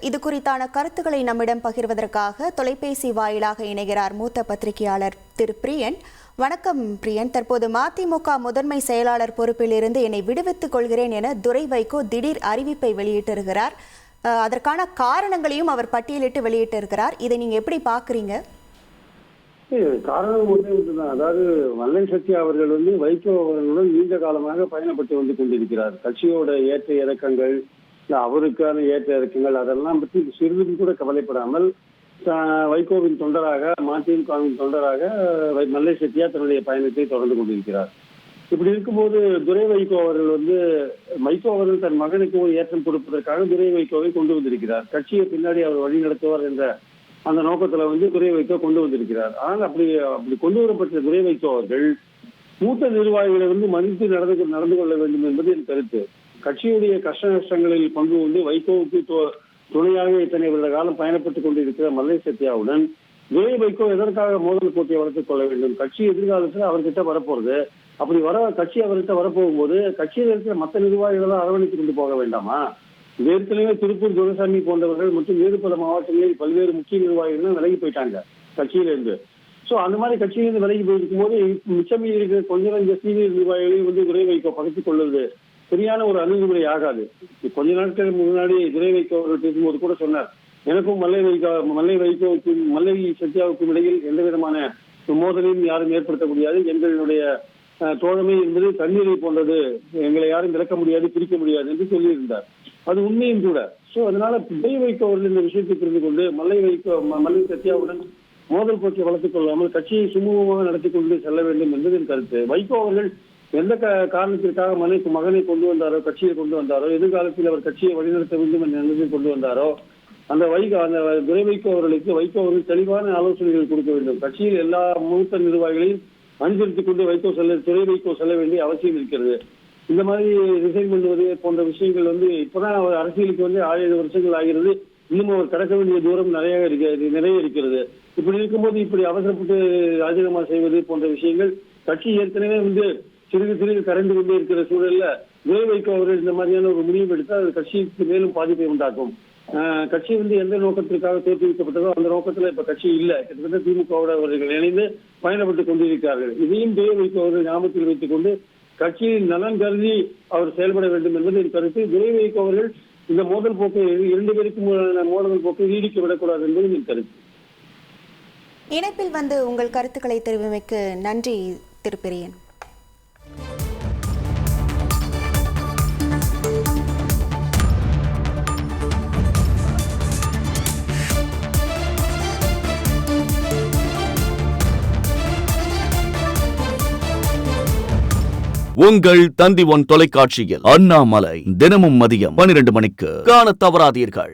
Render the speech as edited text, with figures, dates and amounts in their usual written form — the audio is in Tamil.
இது குறித்தான கருத்துக்களை நம்மிடம் பகிர்வதற்காக தொலைபேசி வாயிலாக இணைகிறார் மூத்த பத்திரிகையாளர் திரு பிரியன். வணக்கம் பிரியன். தற்போது மதிமுக முதன்மை செயலாளர் பொறுப்பில் இருந்து என்னை விடுவித்துக் கொள்கிறேன் என துரை வைகோ திடீர் அறிவிப்பை வெளியிட்டிருக்கிறார். அதற்கான காரணங்களையும் அவர் பட்டியலிட்டு வெளியிட்டிருக்கிறார். இதை நீங்க எப்படி பாக்குறீங்க? காரணம் ஒன்றே ஒன்றுதான். அதாவது மல்லை சத்யா அவர்கள் வைகோ அவர்களுடன் நீண்ட காலமாக பயணப்பட்டு வந்து கொண்டிருக்கிறார். கட்சியோட ஏற்ற இறக்கங்கள், அவருக்கான ஏற்ற இறக்கங்கள் அதெல்லாம் பற்றி சிறிதும் கூட கவலைப்படாமல் வைகோவின் தொண்டராக, மதிமுகவின் தொண்டராக மல்லை சத்யா தன்னுடைய பயணத்தை தொடர்ந்து கொண்டிருக்கிறார். இப்படி இருக்கும்போது துரை வைகோ அவர்கள் வைகோ அவர்கள் தன் மகனுக்கு ஒரு ஏற்றம் கொடுப்பதற்காக துரை வைகோவை கொண்டு வந்திருக்கிறார். கட்சியை பின்னாடி அவர் வழி நடத்துவார் என்ற அந்த நோக்கத்துல துரை வைகோ கொண்டு வந்திருக்கிறார். ஆனால் அப்படி கொண்டு வரப்பட்ட துரை வைகோ அவர்கள் மூத்த நிர்வாகிகளை மதித்து நடந்து கொள்ள வேண்டும் என்பது என் கருத்து. கட்சியுடைய கஷ்ட நஷ்டங்களில் பங்கு வைகோவுக்கு துணையாக இத்தனை வருட காலம் பயணப்பட்டுக் கொண்டிருக்கிற மல்லை சத்யாவுடன் துரை வைகோ எதற்காக மோதல் போட்டியை வளர்த்துக் கொள்ள வேண்டும்? கட்சி எதிர்காலத்தில் அவர்கிட்ட வரப்போறது. அப்படி கட்சி அவர்கிட்ட வரப்போகும்போது கட்சியில் இருக்கிற மற்ற நிர்வாகிகளை அரவணைத்துக் கொண்டு போக வேண்டாமா? ஏற்கனவே திருப்பூர் துரைசாமி போன்றவர்கள் மற்றும் வேறு பல மாவட்டங்களில் பல்வேறு முக்கிய நிர்வாகிகள் விலகி போயிட்டாங்க கட்சியிலிருந்து. சோ அந்த மாதிரி கட்சியிலிருந்து விலகி போயிருக்கும் போது மிச்சம் இருக்கிற கொஞ்சம் சீனியர் நிர்வாகிகளையும் துரை வைகோ பகிர்ந்து கொள்வது சரியான ஒரு அணுகுமுறை ஆகாது. கொஞ்ச நாட்களுக்கு முன்னாடி துரை வைகோ அவர்கள் பேசும்போது கூட சொன்னார், எனக்கும் மல்லை சத்யாவுக்கும் இடையில் எந்த விதமான மோதலையும் யாரும் ஏற்படுத்த முடியாது. எங்களுடைய தோழமை என்பது தண்ணீரை போன்றது, எங்களை யாரும் விளக்க முடியாது, பிரிக்க முடியாது என்று சொல்லியிருந்தார். அது உண்மையும் கூட. சோ அதனால துரை வைகோ அவர்கள் இந்த விஷயத்தை புரிந்து கொண்டு மல்லை சத்யாவுடன் மோதல் போக்கை வளர்த்துக் கொள்ளாமல் கட்சியை சுமூகமாக நடத்தி கொண்டு செல்ல வேண்டும் என்பது என் கருத்து. வைகோ அவர்கள் எந்த காரணத்திற்காக மகனை கொண்டு வந்தாரோ, கட்சியை கொண்டு வந்தாரோ, எதிர்காலத்தில் அவர் கட்சியை வழிநடத்த வேண்டும் என்ற எண்ணத்தில் கொண்டு வந்தாரோ, அந்த துரை வைகோ அவர்களுக்கு வைகோ அவர்கள் தெளிவான ஆலோசனைகள் கொடுக்க வேண்டும். கட்சியில் எல்லா மூத்த நிர்வாகிகளையும் அனுசரித்துக் கொண்டு துரை வைகோ செல்ல வேண்டிய அவசியம் இருக்கிறது. இந்த மாதிரி ரிசைன் பண்ணுவது போன்ற விஷயங்கள் இப்பதான் அவர் அரசியலுக்கு 6-7 வருஷங்கள் ஆகிறது. இன்னும் அவர் கடக்க வேண்டிய தூரம் நிறைய இருக்கிறது. இப்படி இருக்கும்போது இப்படி அவசரப்பட்டு ராஜினாமா செய்வது போன்ற விஷயங்கள் கட்சி ஏற்கனவே சிறிது கரைந்து கொண்டே இருக்கிற சூழல்ல துரை வைகோ அவர்கள் இந்த மாதிரியான ஒரு முடிவு எடுத்தால் அது கட்சிக்கு மேலும் பாதிப்பை உண்டாக்கும். கட்சி எந்த நோக்கத்திற்காக தோற்றுவிக்கப்பட்டதோ அந்த நோக்கத்துல இப்ப கட்சி இல்ல. கிட்டத்தட்ட திமுகவோட அவர்கள் இணைந்து பயணப்பட்டுக் கொண்டிருக்கிறார்கள். இதையும் துரை வைகோ அவர்கள் ஞாபகத்தில் வைத்துக் கொண்டு கட்சியின் நலன் கருதி அவர் செயல்பட வேண்டும் என்பது என் கருத்து. துரை வைகோ அவர்கள் இந்த மோதல் போக்கை 2 பேருக்கும் மோதல் போக்கை நீடிக்க விடக்கூடாது என்பது என் கருத்து. இணைப்பில் உங்கள் கருத்துக்களை தெரிவிக்க நன்றி திரு பிரியன். உங்கள் தந்தி ஒன் தொலைக்காட்சியில் அண்ணாமலை தினமும் மதியம் 12 மணிக்கு காணத் தவறாதீர்கள்.